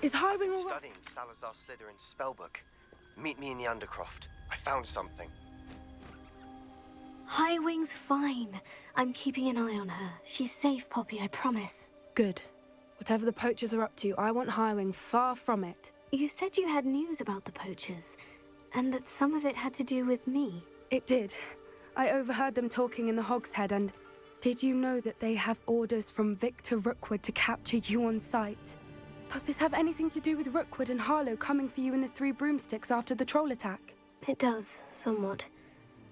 Is Highwing I've been all right? studying Salazar Slytherin's spellbook. Meet me in the Undercroft. I found something. Highwing's fine. I'm keeping an eye on her. She's safe, Poppy, I promise. Good. Whatever the poachers are up to, I want Highwing far from it. You said you had news about the poachers, and that some of it had to do with me. It did. I overheard them talking in the Hogshead, and did you know that they have orders from Victor Rookwood to capture you on sight? Does this have anything to do with Rookwood and Harlow coming for you in the Three Broomsticks after the troll attack? It does, somewhat.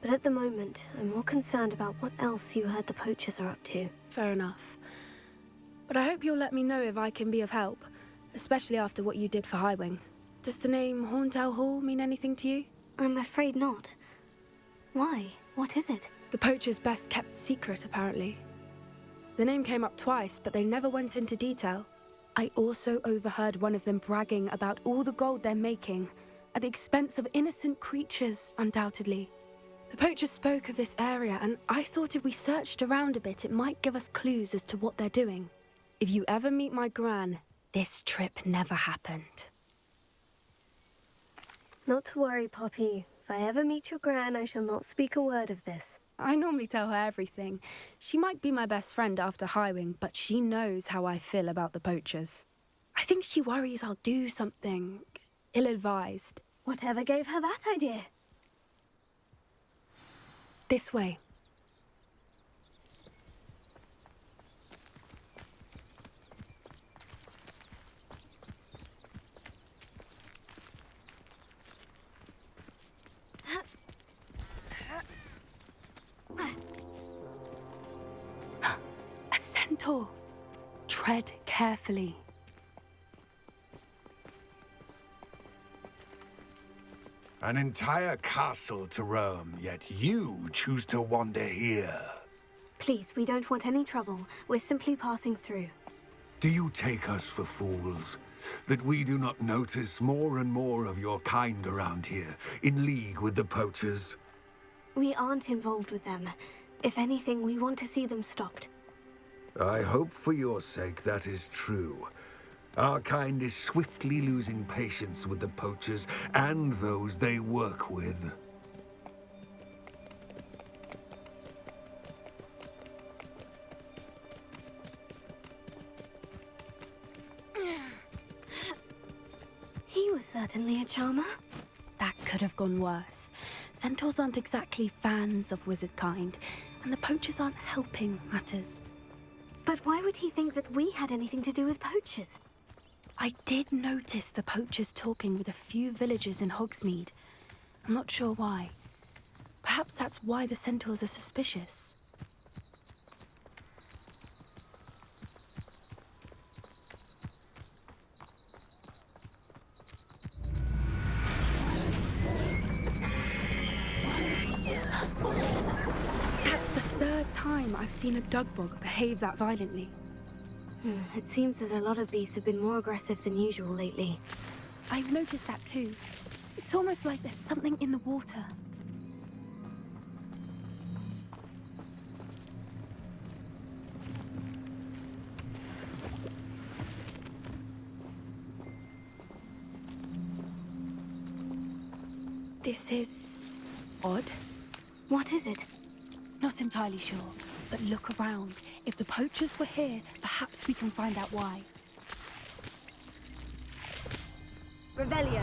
But at the moment, I'm more concerned about what else you heard the poachers are up to. Fair enough. But I hope you'll let me know if I can be of help, especially after what you did for Highwing. Does the name Horntail Hall mean anything to you? I'm afraid not. Why? What is it? The poachers' best kept secret, apparently. The name came up twice, but they never went into detail. I also overheard one of them bragging about all the gold they're making, at the expense of innocent creatures, undoubtedly. The poachers spoke of this area, and I thought if we searched around a bit, it might give us clues as to what they're doing. If you ever meet my gran, this trip never happened. Not to worry, Poppy. If I ever meet your gran, I shall not speak a word of this. I normally tell her everything. She might be my best friend after Highwing, but she knows how I feel about the poachers. I think she worries I'll do something ill-advised. Whatever gave her that idea? This way. A centaur. Tread carefully. An entire castle to roam, yet you choose to wander here. Please, we don't want any trouble. We're simply passing through. Do you take us for fools? That we do not notice more and more of your kind around here, in league with the poachers? We aren't involved with them. If anything, we want to see them stopped. I hope for your sake that is true. Our kind is swiftly losing patience with the poachers and those they work with. He was certainly a charmer. That could have gone worse. Centaurs aren't exactly fans of wizard kind, and the poachers aren't helping matters. But why would he think that we had anything to do with poachers? I did notice the poachers talking with a few villagers in Hogsmeade. I'm not sure why. Perhaps that's why the centaurs are suspicious. That's the third time I've seen a dugbog behave that violently. It seems that a lot of beasts have been more aggressive than usual lately. I've noticed that too. It's almost like there's something in the water. This is odd. What is it? Not entirely sure, but look around. If the poachers were here, perhaps we can find out why. Revelio.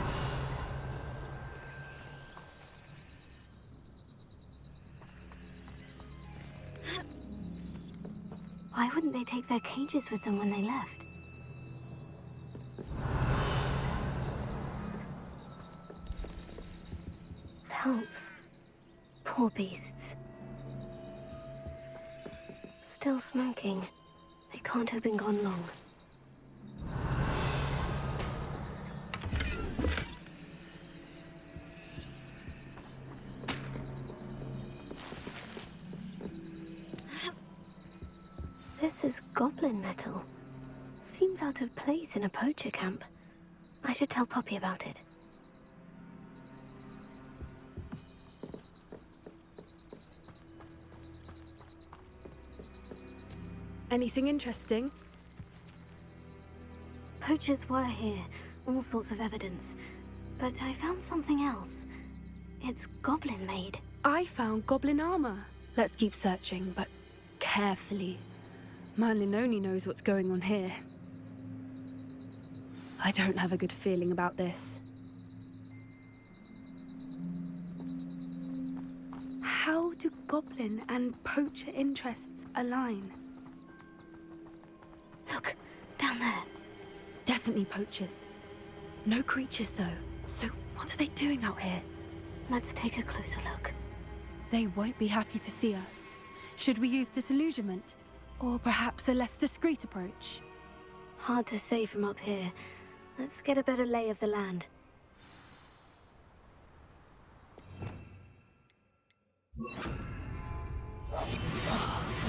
Why wouldn't they take their cages with them when they left? Pelts. Poor beasts. Still smoking. They can't have been gone long. This is goblin metal. Seems out of place in a poacher camp. I should tell Poppy about it. Anything interesting? poachers were here, all sorts of evidence. But I found something else. It's goblin-made. I found goblin armor. Let's keep searching, but carefully. Merlin only knows what's going on here. I don't have a good feeling about this. How do goblin and poacher interests align? Look, down there. Definitely poachers. No creatures, though. So what are they doing out here? Let's take a closer look. They won't be happy to see us. Should we use disillusionment? Or perhaps a less discreet approach? Hard to say from up here. Let's get a better lay of the land.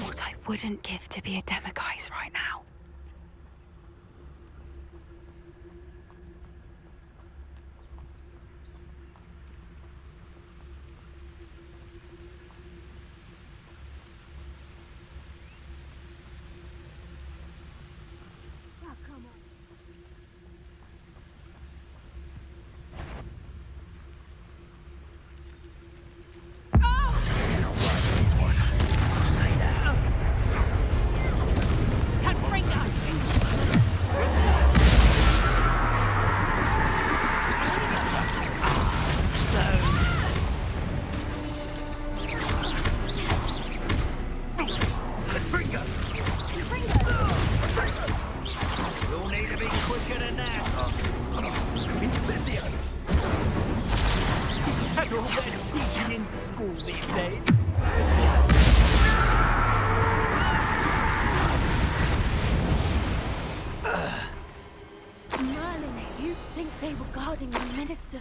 What I wouldn't give to be a demiguise right now.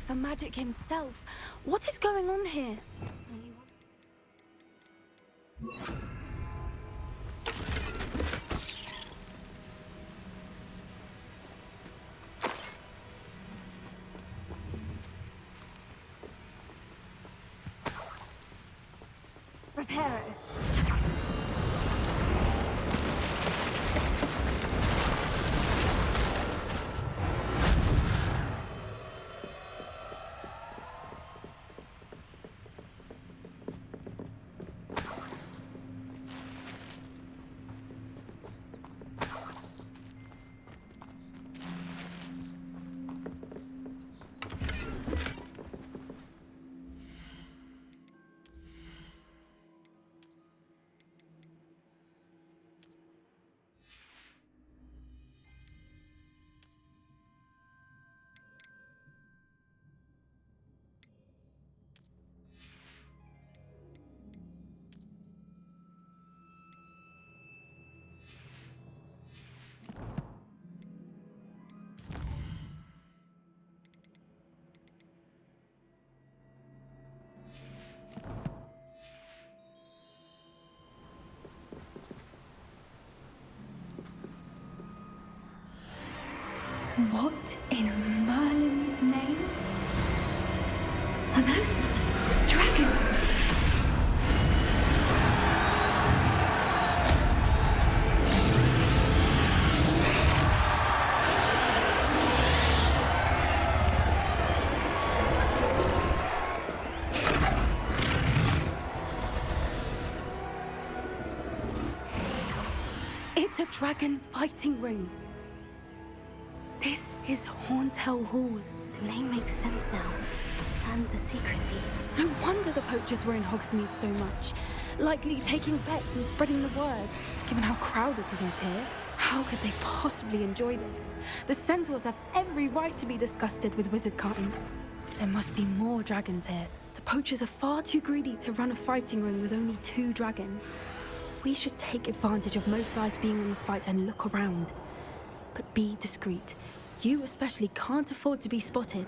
For magic himself. What is going on here? Reparo. What in Merlin's name? Are those dragons? It's a dragon fighting ring. This is Hauntel Hall. The name makes sense now. And the secrecy. No wonder the poachers were in Hogsmeade so much. Likely taking bets and spreading the word. Given how crowded it is here, how could they possibly enjoy this? The centaurs have every right to be disgusted with wizardkind. There must be more dragons here. The poachers are far too greedy to run a fighting ring with only 2 dragons. We should take advantage of most eyes being on the fight and look around. But be discreet. You especially can't afford to be spotted.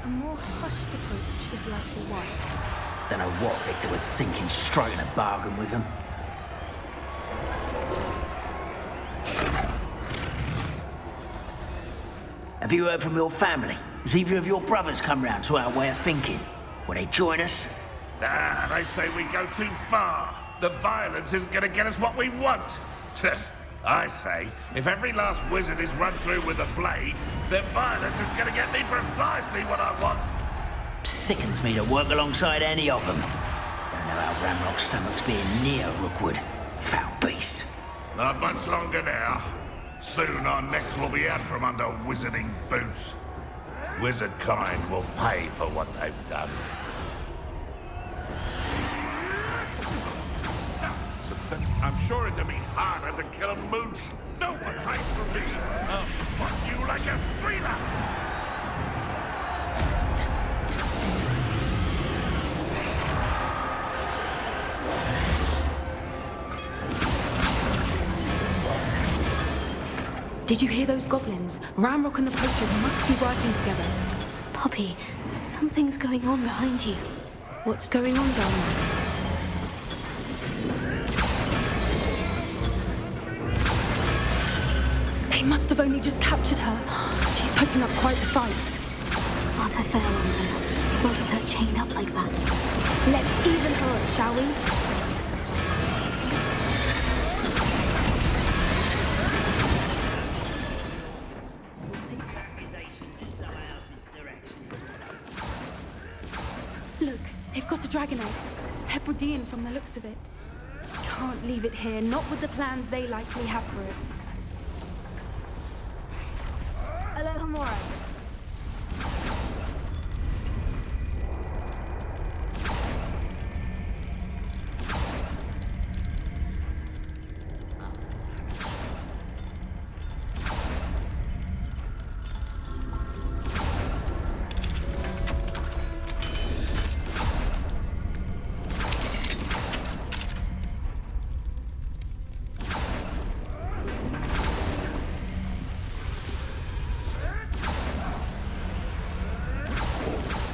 A more hushed approach is likely wise. Don't know what Victor was thinking, striking a bargain with him. Have you heard from your family? Has either of your brothers come round to our way of thinking? Will they join us? Ah, they say we go too far. The violence isn't going to get us what we want. I say, if every last wizard is run through with a blade, then violence is going to get me precisely what I want. Sickens me to work alongside any of them. Don't know how Ramrock's stomach's being near Rookwood. Foul beast. Not much longer now. Soon our necks will be out from under wizarding boots. Wizard kind will pay for what they've done. I'm sure it'll be harder to kill a moon. No one hides from me. I'll spot you like a streeler. Did you hear those goblins? Ramrock and the poachers must be working together. Poppy, something's going on behind you. What's going on, darling? They must have only just captured her. She's putting up quite the fight. Not a fair one, though. Not with her chained up like that. Let's even her, shall we? Look, they've got a dragon egg. Hebridean from the looks of it. Can't leave it here, not with the plans they likely have for it. Alohomora.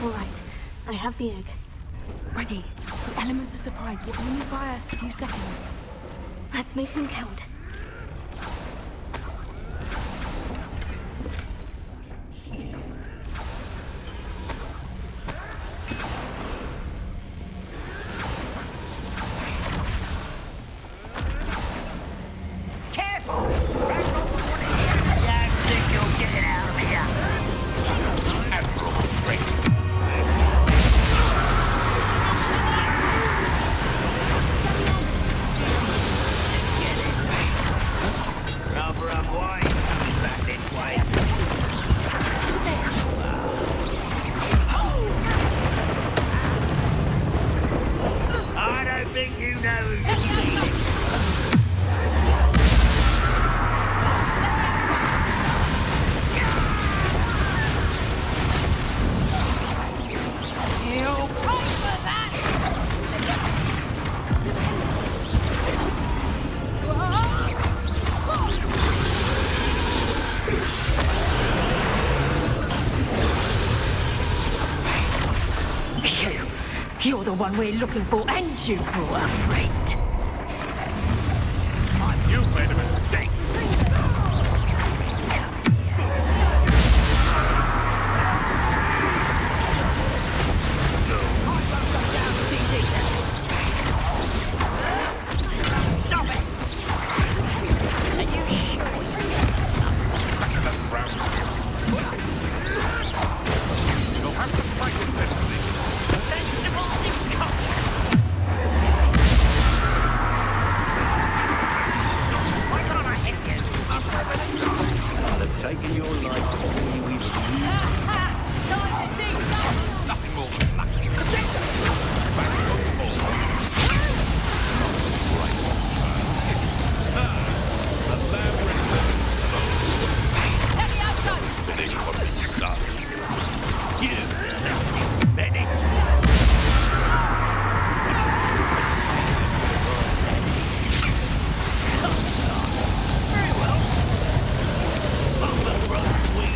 All right, I have the egg. Ready. The element of surprise will only buy us a few seconds. Let's make them count. You're the one we're looking for, and you brought a friend. You made a mistake. Stop it! Are you sure? You'll have to fight eventually. Vegetables in cup. Why can't I hit you? I'll have taken your life before you even knew. Time to teach up. Nothing more than luck. Back on the ball. The lamb returns. Let me out, go. Finish what we started. You menace. Very well. Mother, brother, we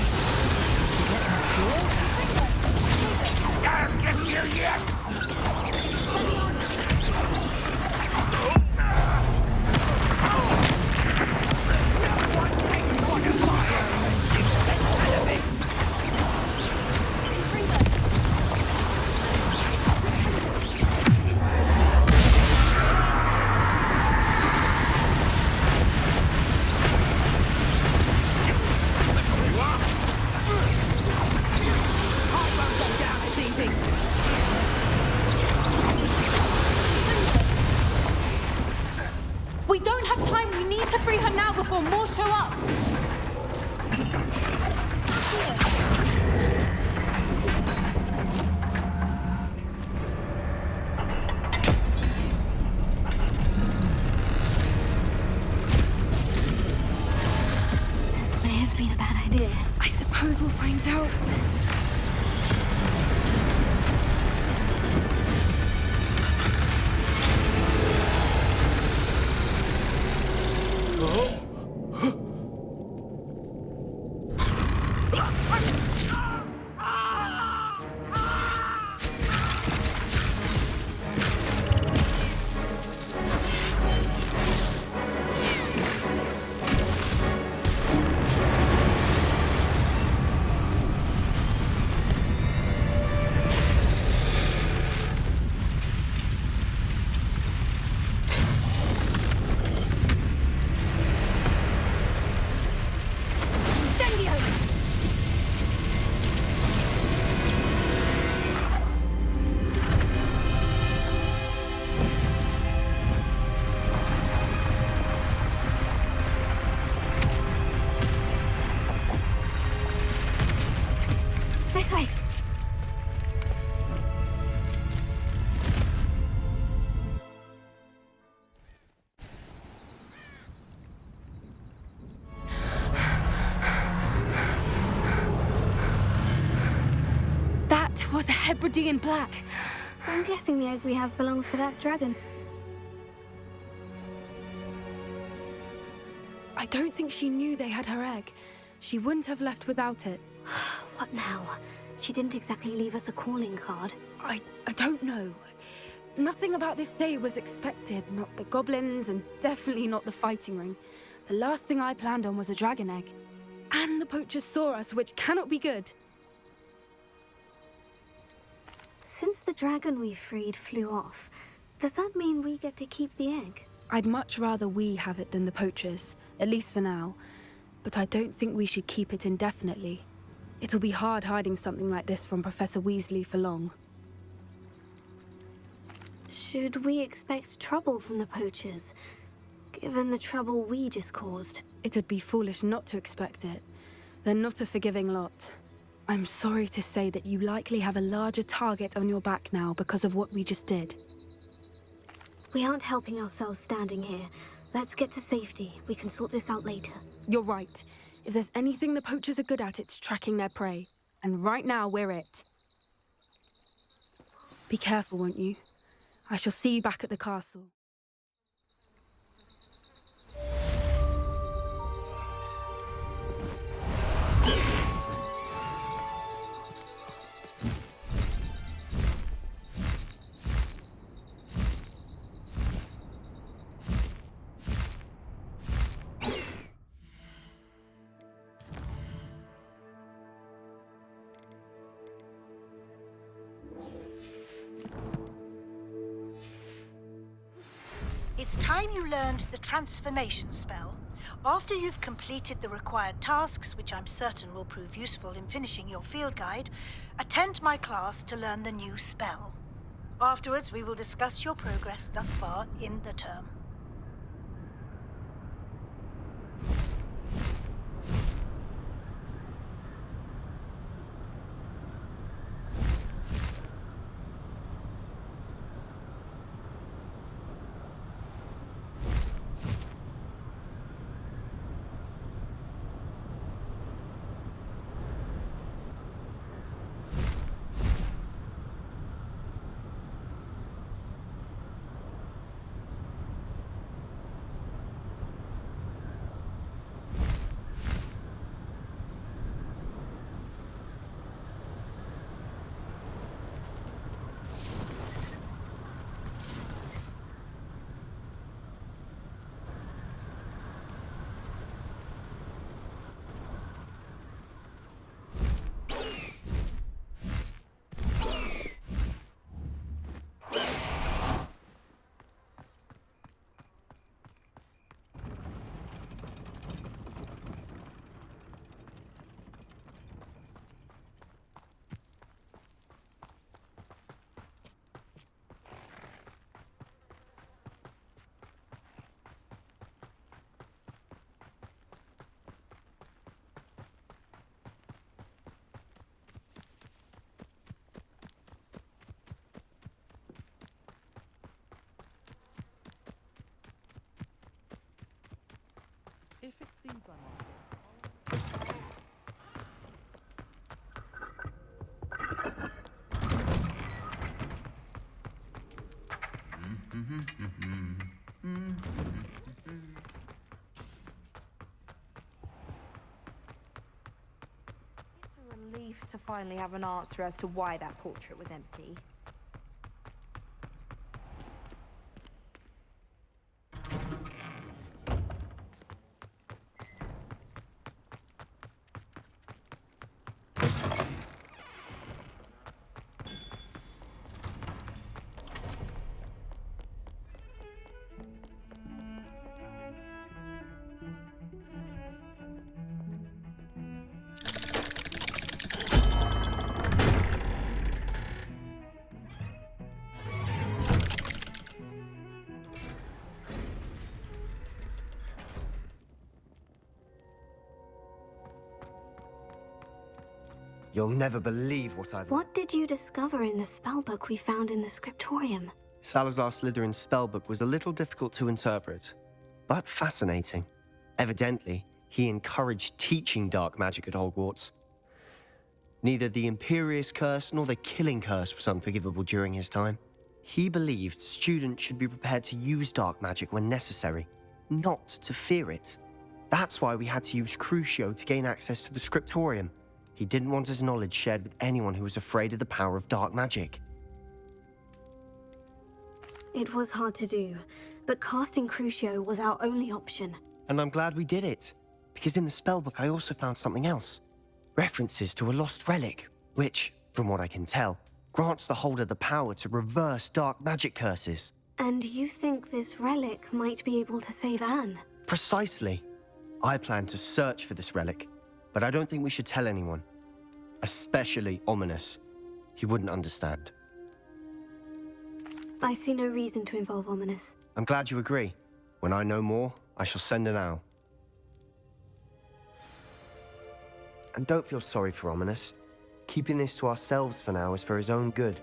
This may have been a bad idea. I suppose we'll find out. This way. That was a Hebridean black. I'm guessing the egg we have belongs to that dragon. I don't think she knew they had her egg. She wouldn't have left without it. What now? She didn't exactly leave us a calling card. I don't know. Nothing about this day was expected. Not the goblins, and definitely not the fighting ring. The last thing I planned on was a dragon egg. And the poachers saw us, which cannot be good. Since the dragon we freed flew off, does that mean we get to keep the egg? I'd much rather we have it than the poachers, at least for now. But I don't think we should keep it indefinitely. It'll be hard hiding something like this from Professor Weasley for long. Should we expect trouble from the poachers, given the trouble we just caused? It'd be foolish not to expect it. They're not a forgiving lot. I'm sorry to say that you likely have a larger target on your back now because of what we just did. We aren't helping ourselves standing here. Let's get to safety. We can sort this out later. You're right. If there's anything the poachers are good at, it's tracking their prey. And right now, we're it. Be careful, won't you? I shall see you back at the castle. It's time you learned the transformation spell. After you've completed the required tasks, which I'm certain will prove useful in finishing your field guide, attend my class to learn the new spell. Afterwards, we will discuss your progress thus far in the term. If it seems unlikely. It's a relief to finally have an answer as to why that portrait was empty. You'll never believe what I've... What did you discover in the spellbook we found in the scriptorium? Salazar Slytherin's spellbook was a little difficult to interpret, but fascinating. Evidently, he encouraged teaching dark magic at Hogwarts. Neither the Imperious Curse nor the Killing Curse was unforgivable during his time. He believed students should be prepared to use dark magic when necessary, not to fear it. That's why we had to use Crucio to gain access to the scriptorium. He didn't want his knowledge shared with anyone who was afraid of the power of dark magic. It was hard to do, but casting Crucio was our only option. And I'm glad we did it, because in the spellbook I also found something else. References to a lost relic, which, from what I can tell, grants the holder the power to reverse dark magic curses. And you think this relic might be able to save Anne? Precisely. I plan to search for this relic, but I don't think we should tell anyone. Especially Ominous. He wouldn't understand. I see no reason to involve Ominous. I'm glad you agree. When I know more, I shall send an owl. And don't feel sorry for Ominous. Keeping this to ourselves for now is for his own good.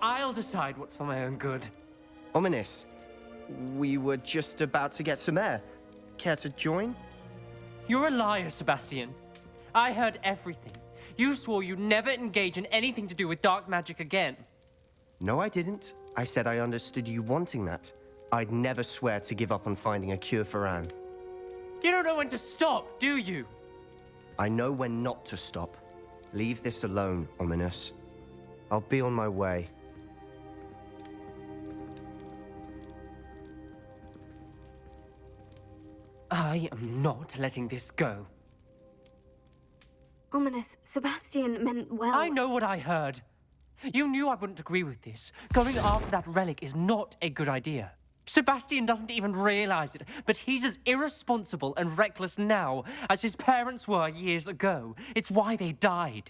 I'll decide what's for my own good. Ominous, we were just about to get some air. Care to join? You're a liar, Sebastian. I heard everything. You swore you'd never engage in anything to do with dark magic again. No, I didn't. I said I understood you wanting that. I'd never swear to give up on finding a cure for Anne. You don't know when to stop, do you? I know when not to stop. Leave this alone, Ominous. I'll be on my way. I am not letting this go. Ominous, Sebastian meant well. I know what I heard. You knew I wouldn't agree with this. Going after that relic is not a good idea. Sebastian doesn't even realize it, but he's as irresponsible and reckless now as his parents were years ago. It's why they died.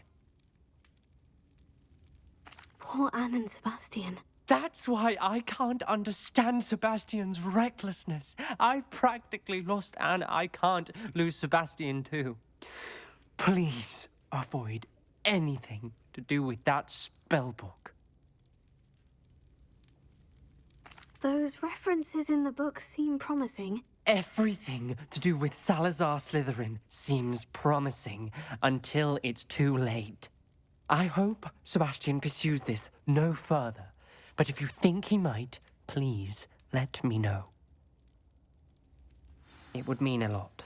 Poor Anne and Sebastian. That's why I can't understand Sebastian's recklessness. I've practically lost Anne. I can't lose Sebastian too. Please avoid anything to do with that spellbook. Those references in the book seem promising. Everything to do with Salazar Slytherin seems promising until it's too late. I hope Sebastian pursues this no further, but if you think he might, please let me know. It would mean a lot.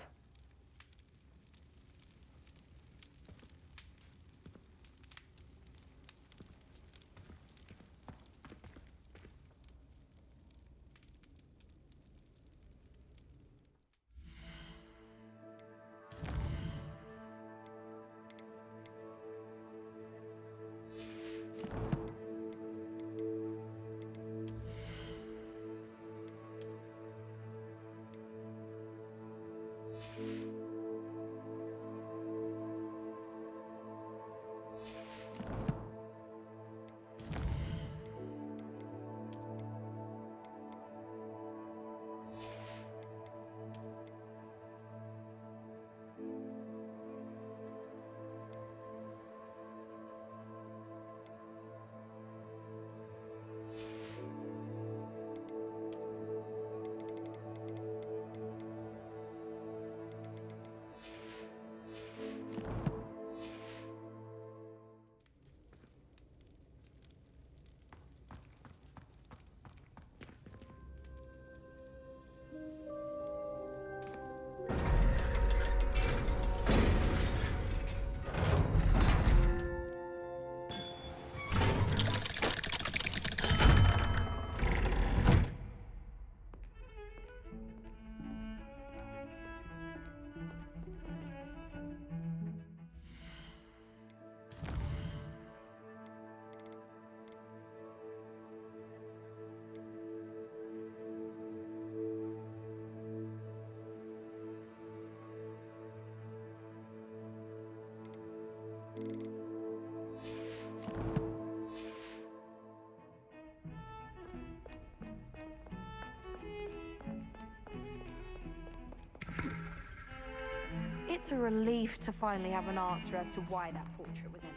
It's a relief to finally have an answer as to why that portrait was empty.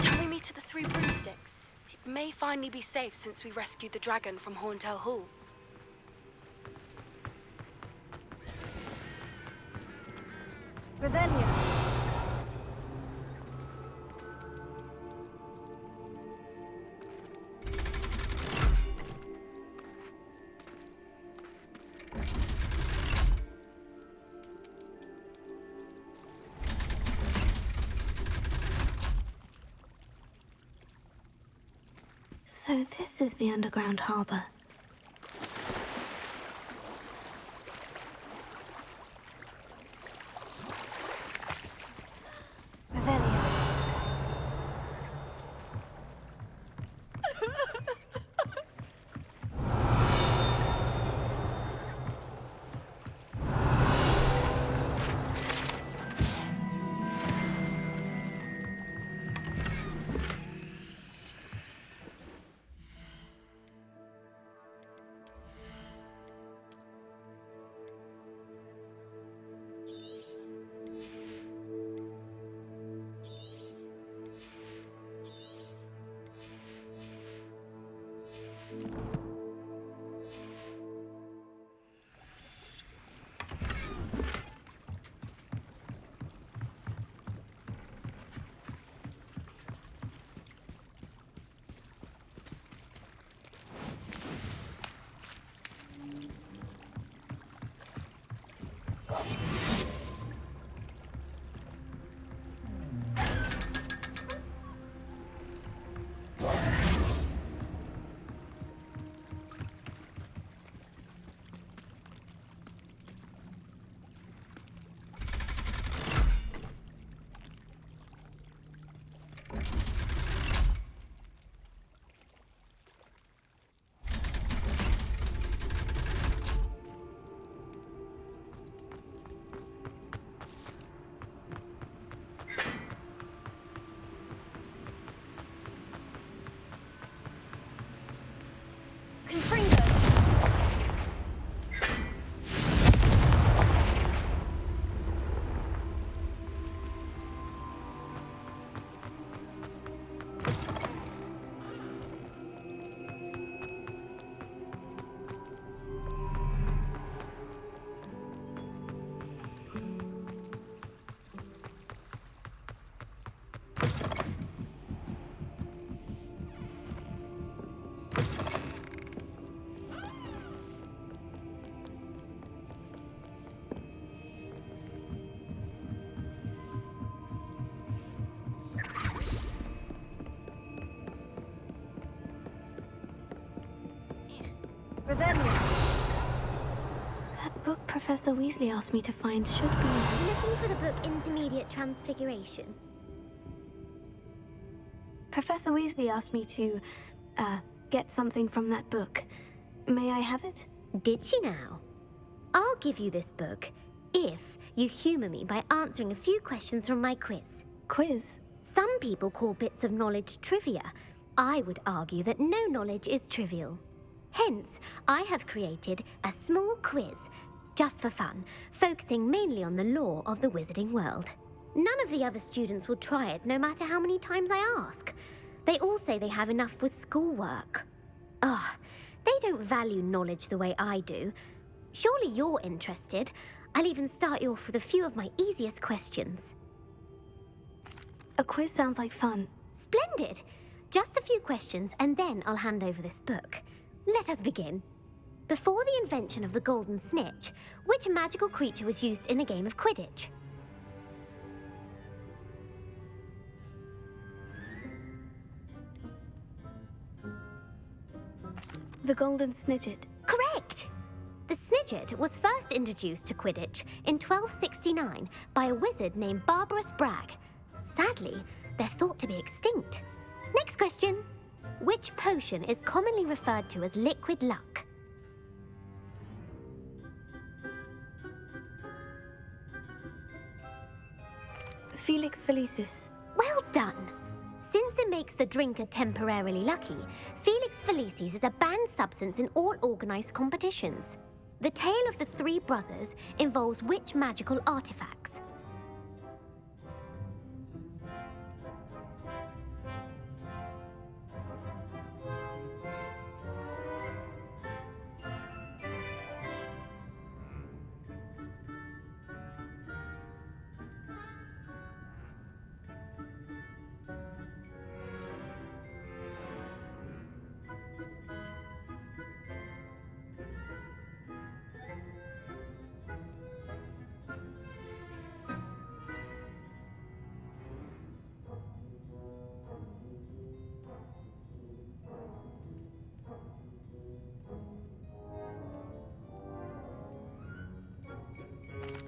Can we meet at the Three Broomsticks? It may finally be safe since we rescued the dragon from Horntail Hall. Revelia. So this is the underground harbor. Revelia. Revelia. That book Professor Weasley asked me to find should be... Looking for the book Intermediate Transfiguration. Professor Weasley asked me to, get something from that book. May I have it? Did she now? I'll give you this book if you humour me by answering a few questions from my quiz. Quiz? Some people call bits of knowledge trivia. I would argue that no knowledge is trivial. Hence, I have created a small quiz, just for fun, focusing mainly on the lore of the wizarding world. None of the other students will try it, no matter how many times I ask. They all say they have enough with schoolwork. Ugh, they don't value knowledge the way I do. Surely you're interested. I'll even start you off with a few of my easiest questions. A quiz sounds like fun. Splendid! Just a few questions and then I'll hand over this book. Let us begin. Before the invention of the golden snitch, which magical creature was used in a game of Quidditch? The golden snidget. Correct! The snidget was first introduced to Quidditch in 1269 by a wizard named Barbarous Bragg. Sadly, they're thought to be extinct. Next question. Which potion is commonly referred to as liquid luck? Felix Felicis. Well done! Since it makes the drinker temporarily lucky, Felix Felicis is a banned substance in all organised competitions. The tale of the three brothers involves which magical artifacts?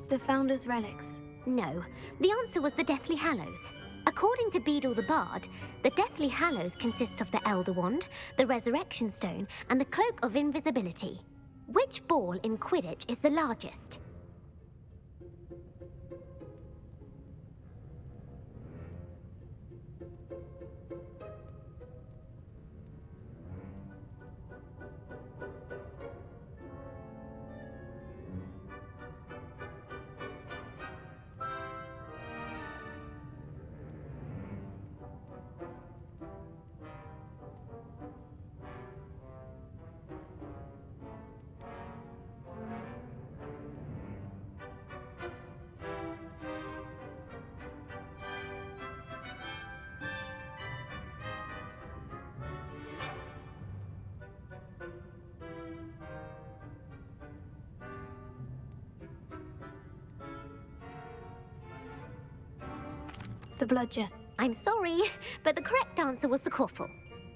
The Founder's Relics. No, the answer was the Deathly Hallows. According to Beadle the Bard, the Deathly Hallows consists of the Elder Wand, the Resurrection Stone, and the Cloak of Invisibility. Which ball in Quidditch is the largest? The Bludger. I'm sorry, but the correct answer was the Quaffle.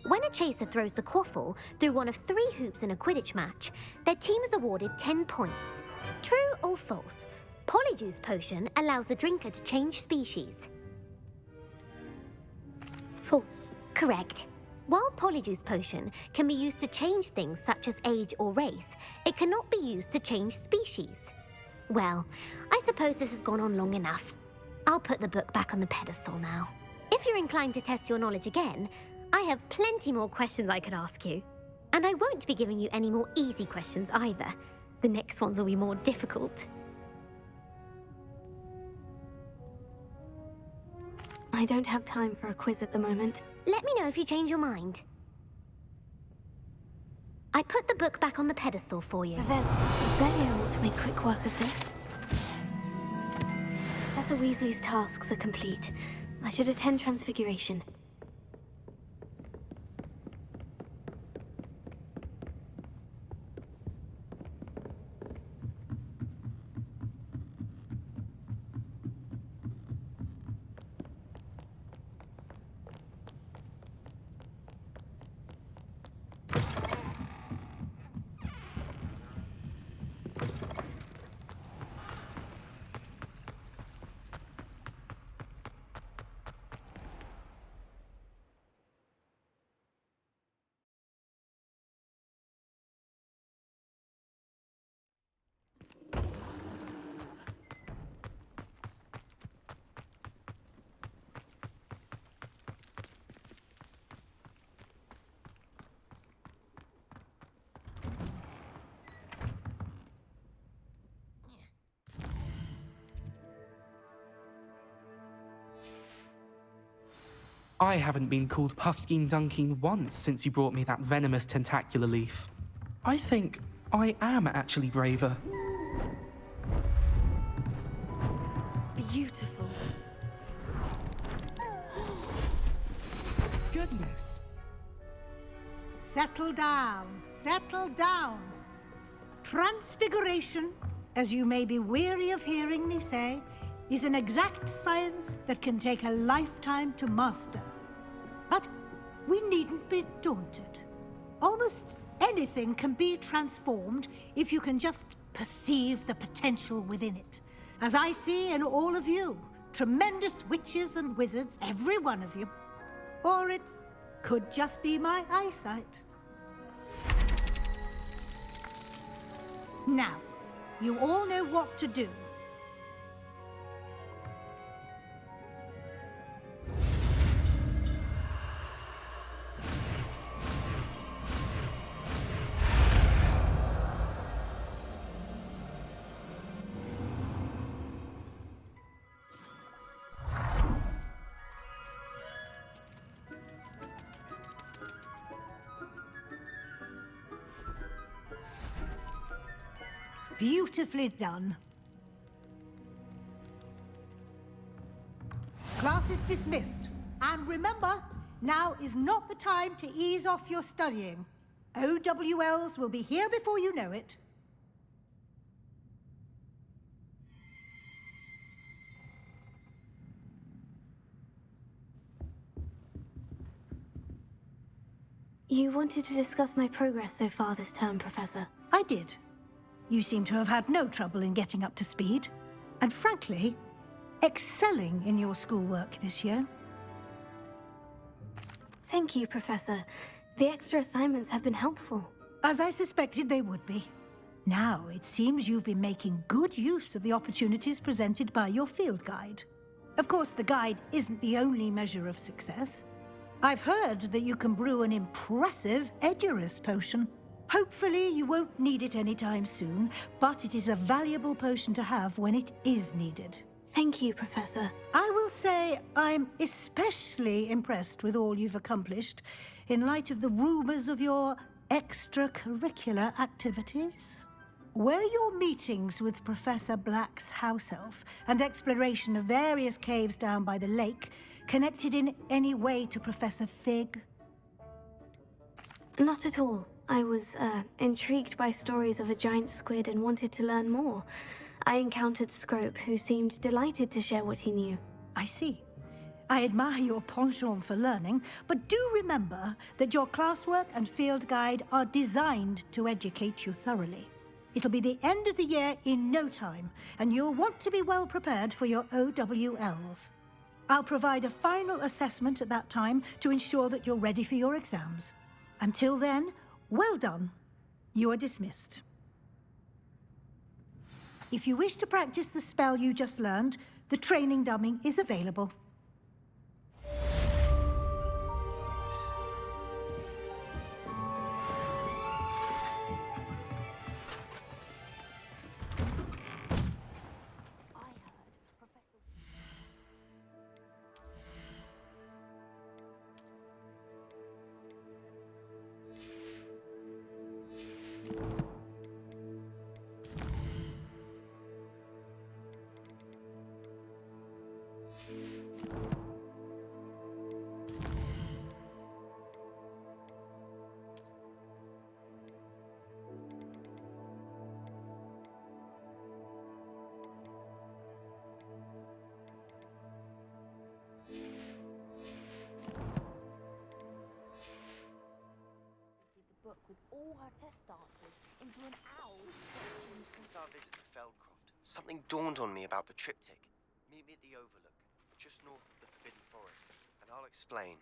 When a chaser throws the Quaffle through one of 3 hoops in a Quidditch match, their team is awarded 10 points. True or false? Polyjuice Potion allows the drinker to change species. False. Correct. While Polyjuice Potion can be used to change things such as age or race, it cannot be used to change species. Well, I suppose this has gone on long enough. I'll put the book back on the pedestal now. If you're inclined to test your knowledge again, I have plenty more questions I could ask you. And I won't be giving you any more easy questions either. The next ones will be more difficult. I don't have time for a quiz at the moment. Let me know if you change your mind. I put the book back on the pedestal for you. Revelio ought to make quick work of this. Professor Weasley's tasks are complete. I should attend Transfiguration. I haven't been called Puffskein Dunking once since you brought me that venomous tentacular leaf. I think I am actually braver. Beautiful. Goodness. Settle down, settle down. Transfiguration, as you may be weary of hearing me say, is an exact science that can take a lifetime to master. But we needn't be daunted. Almost anything can be transformed if you can just perceive the potential within it. As I see in all of you, tremendous witches and wizards, every one of you. Or it could just be my eyesight. Now, you all know what to do. Beautifully done. Class is dismissed. And remember, now is not the time to ease off your studying. OWLs will be here before you know it. You wanted to discuss my progress so far this term, Professor. I did. You seem to have had no trouble in getting up to speed. And frankly, excelling in your schoolwork this year. Thank you, Professor. The extra assignments have been helpful. As I suspected they would be. Now, it seems you've been making good use of the opportunities presented by your field guide. Of course, the guide isn't the only measure of success. I've heard that you can brew an impressive Edurus potion. Hopefully, you won't need it anytime soon, but it is a valuable potion to have when it is needed. Thank you, Professor. I will say I'm especially impressed with all you've accomplished in light of the rumors of your extracurricular activities. Were your meetings with Professor Black's house elf and exploration of various caves down by the lake connected in any way to Professor Fig? Not at all. I was, intrigued by stories of a giant squid and wanted to learn more. I encountered Scrope, who seemed delighted to share what he knew. I see. I admire your penchant for learning, but do remember that your classwork and field guide are designed to educate you thoroughly. It'll be the end of the year in no time, and you'll want to be well prepared for your OWLs. I'll provide a final assessment at that time to ensure that you're ready for your exams. Until then, well done. You are dismissed. If you wish to practice the spell you just learned, the training dummy is available. With all her test answers into an owl. Since our visit to Feldcroft, something dawned on me about the triptych. Meet me at the Overlook, just north of the Forbidden Forest, and I'll explain.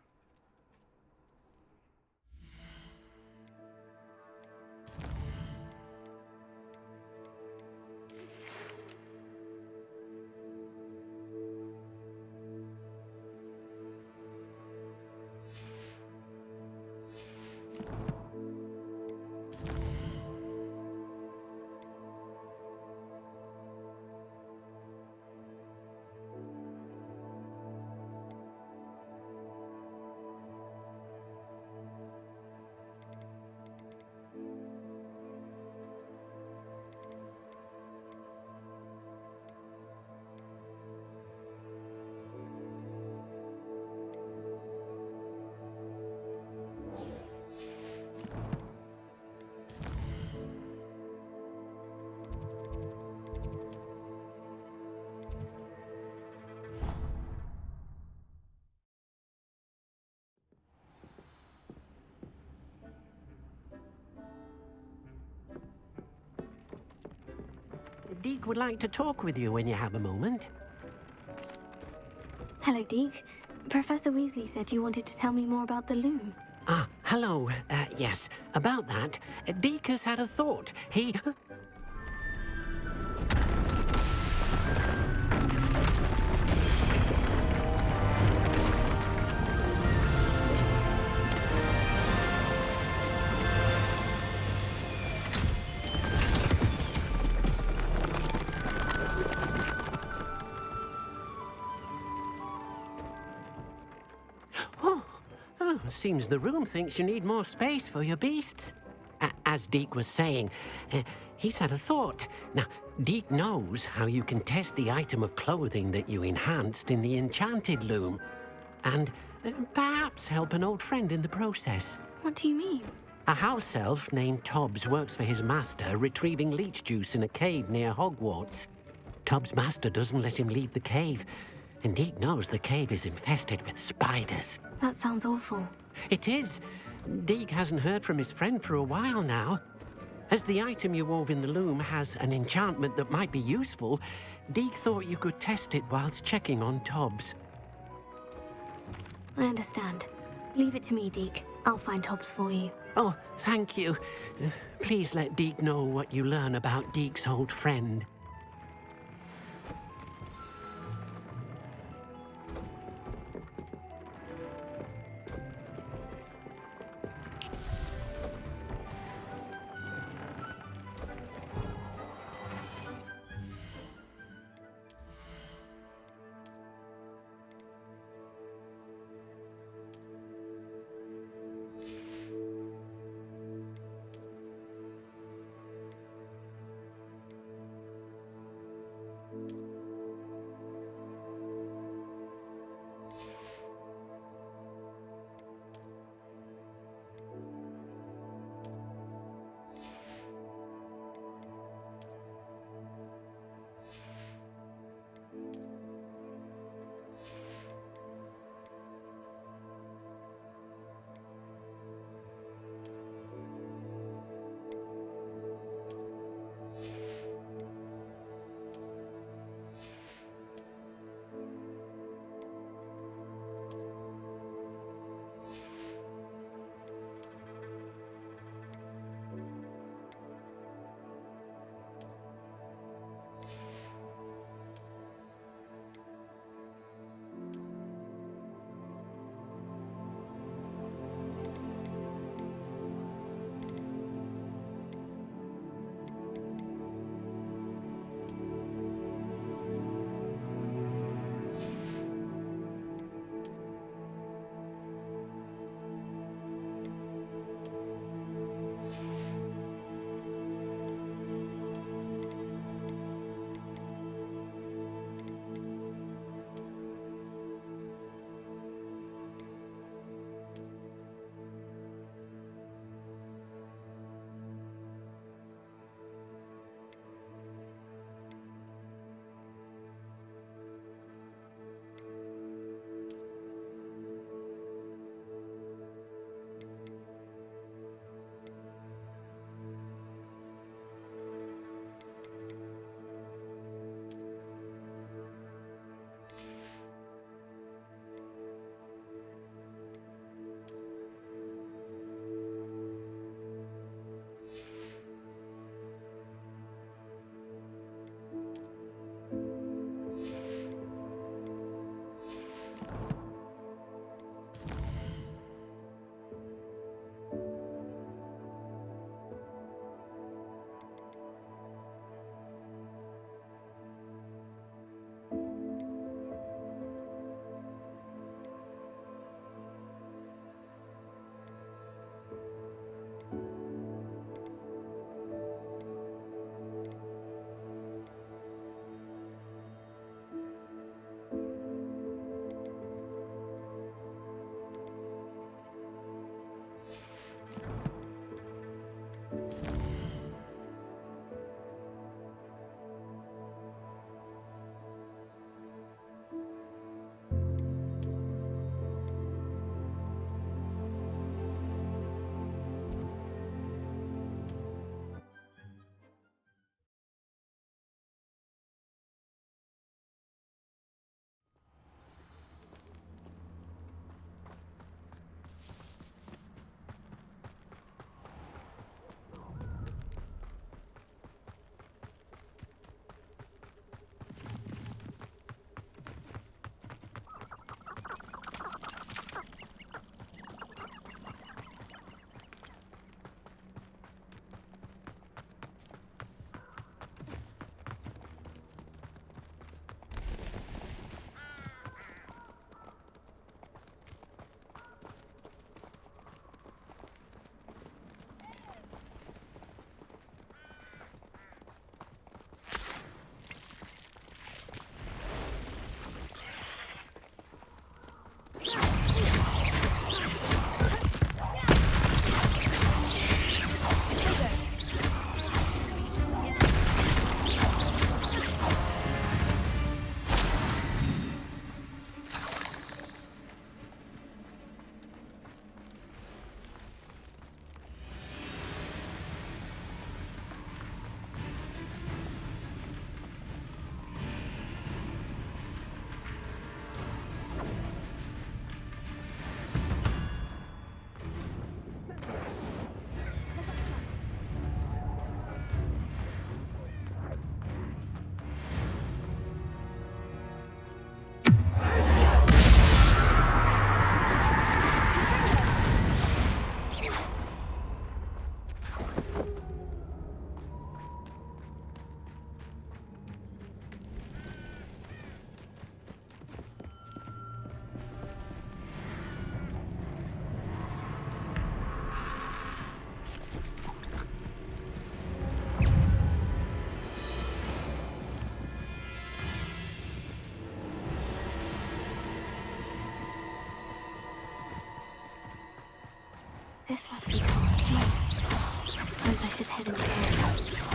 Deke would like to talk with you when you have a moment. Hello, Deke. Professor Weasley said you wanted to tell me more about the loom. Ah, hello. Yes, about that. Deke has had a thought. He... Oh, seems the room thinks you need more space for your beasts. As Deke was saying, he's had a thought. Now, Deke knows how you can test the item of clothing that you enhanced in the enchanted loom. And perhaps help an old friend in the process. What do you mean? A house elf named Tobbs works for his master retrieving leech juice in a cave near Hogwarts. Tobbs' master doesn't let him leave the cave, and Deke knows the cave is infested with spiders. That sounds awful. It is. Deke hasn't heard from his friend for a while now. As the item you wove in the loom has an enchantment that might be useful, Deke thought you could test it whilst checking on Tobbs. I understand. Leave it to me, Deke. I'll find Tobbs for you. Oh, thank you. Please let Deke know what you learn about Deke's old friend. This must be Tom's cave. I suppose I should head inside.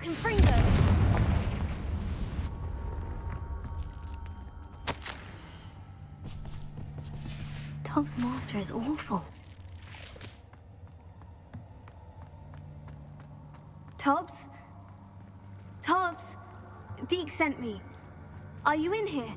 Confringo! Tom's master is awful. Tobbs? Tobbs? Deke sent me. Are you in here?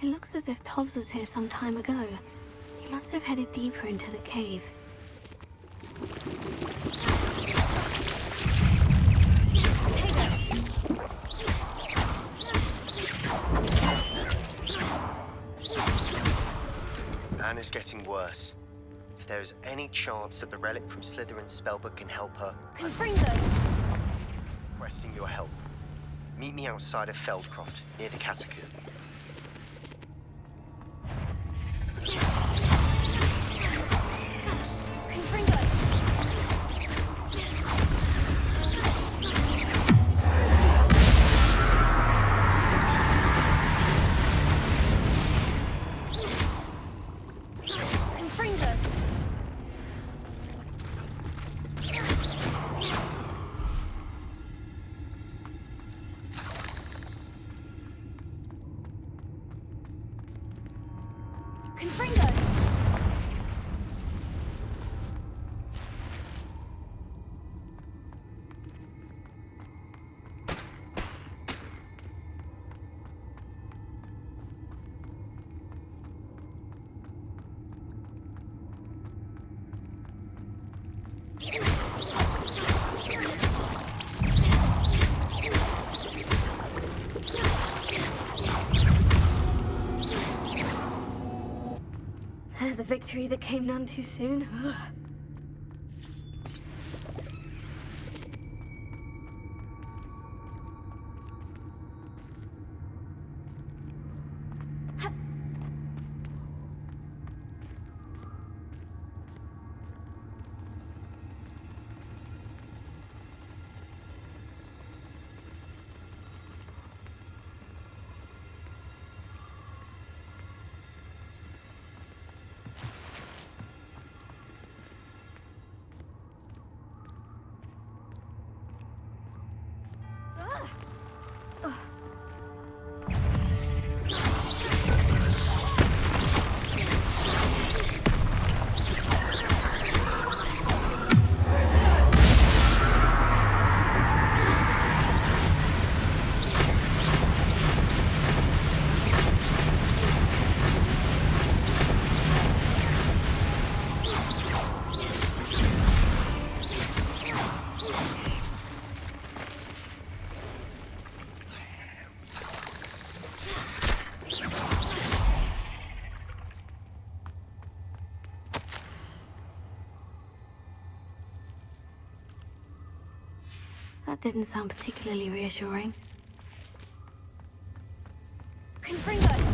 It looks as if Tobbs was here some time ago. He must have headed deeper into the cave. Anna's getting worse. If there's any chance that the relic from Slytherin's spellbook can help her, Confringo! requesting your help. Meet me outside of Feldcroft, near the catacomb. There's a victory that came none too soon. That didn't sound particularly reassuring. Confringo!